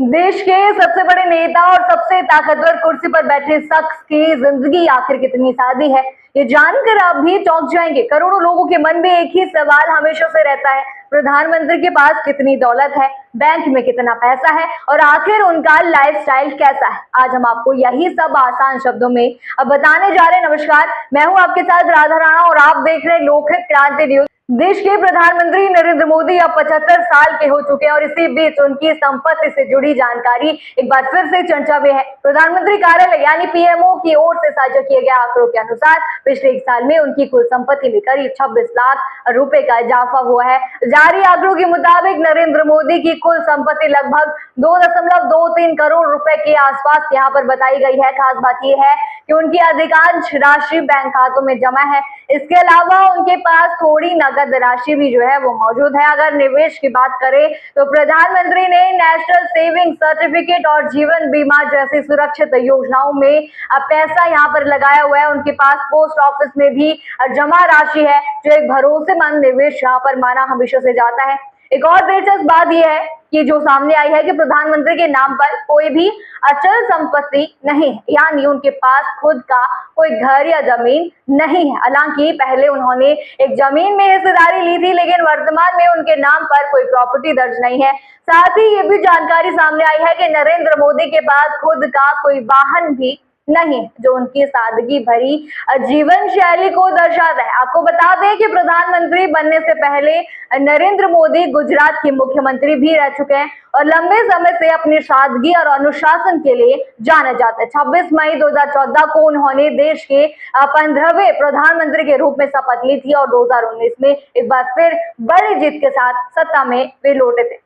देश के सबसे बड़े नेता और सबसे ताकतवर कुर्सी पर बैठे शख्स की जिंदगी आखिर कितनी सादी है, ये जानकर आप भी चौंक जाएंगे। करोड़ों लोगों के मन में एक ही सवाल हमेशा से रहता है, प्रधानमंत्री के पास कितनी दौलत है, बैंक में कितना पैसा है और आखिर उनका लाइफस्टाइल कैसा है। आज हम आपको यही सब आसान शब्दों में अब बताने जा रहे हैं। नमस्कार, मैं हूं आपके साथ राधा राणा और आप देख रहे हैं लोकहित क्रांति न्यूज। देश के प्रधानमंत्री नरेंद्र मोदी अब 75 साल के हो चुके हैं और इसी बीच उनकी संपत्ति से जुड़ी जानकारी एक बार फिर से चर्चा में है। प्रधानमंत्री कार्यालय यानी पीएमओ की ओर से साझा किए गए आंकड़ों के अनुसार पिछले एक साल में उनकी कुल संपत्ति में करीब 26 लाख रुपए का इजाफा हुआ है। जारी आंकड़ों के मुताबिक नरेंद्र मोदी की कुल संपत्ति लगभग 2.23 करोड़ रुपए के आसपास यहाँ पर बताई गई है। खास बात यह है कि उनकी अधिकांश राशि बैंक खातों में जमा है। इसके अलावा उनके पास थोड़ी नकद राशि भी जो है वो मौजूद है। अगर निवेश की बात करें तो प्रधानमंत्री ने नेशनल सेविंग सर्टिफिकेट और जीवन बीमा जैसी सुरक्षित योजनाओं में पैसा यहाँ पर लगाया हुआ है। उनके पास पोस्ट ऑफिस में भी जमा राशि है, जो एक भरोसेमंद निवेश यहाँ पर माना हमेशा से जाता है। एक और दिलचस्प बात यह है कि जो सामने आई है कि प्रधानमंत्री के नाम पर कोई भी अचल संपत्ति नहीं है, यानी उनके पास खुद का कोई घर या जमीन नहीं है। हालांकि पहले उन्होंने एक जमीन में हिस्सेदारी ली थी, लेकिन वर्तमान में उनके नाम पर कोई प्रॉपर्टी दर्ज नहीं है। साथ ही ये भी जानकारी सामने आई है कि नरेंद्र मोदी के पास खुद का कोई वाहन भी नहीं, जो उनकी सादगी भरी जीवन शैली को दर्शाता है। आपको बता दें कि प्रधानमंत्री बनने से पहले नरेंद्र मोदी गुजरात के मुख्यमंत्री भी रह चुके हैं और लंबे समय से अपनी सादगी और अनुशासन के लिए जाने जाते हैं। 26 मई 2014 को उन्होंने देश के 15वें प्रधानमंत्री के रूप में शपथ ली थी और 2019 में एक बार फिर बड़ी जीत के साथ सत्ता में वे लौटे थे।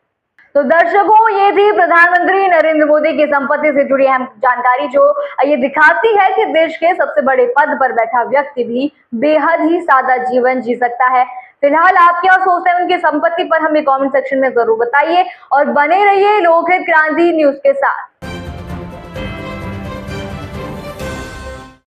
तो दर्शकों, ये थी प्रधानमंत्री नरेंद्र मोदी की संपत्ति से जुड़ी अहम जानकारी, जो ये दिखाती है कि देश के सबसे बड़े पद पर बैठा व्यक्ति भी बेहद ही सादा जीवन जी सकता है। फिलहाल आप क्या सोचते हैं उनकी संपत्ति पर, हमें कमेंट सेक्शन में जरूर बताइए और बने रहिए लोकहित क्रांति न्यूज के साथ।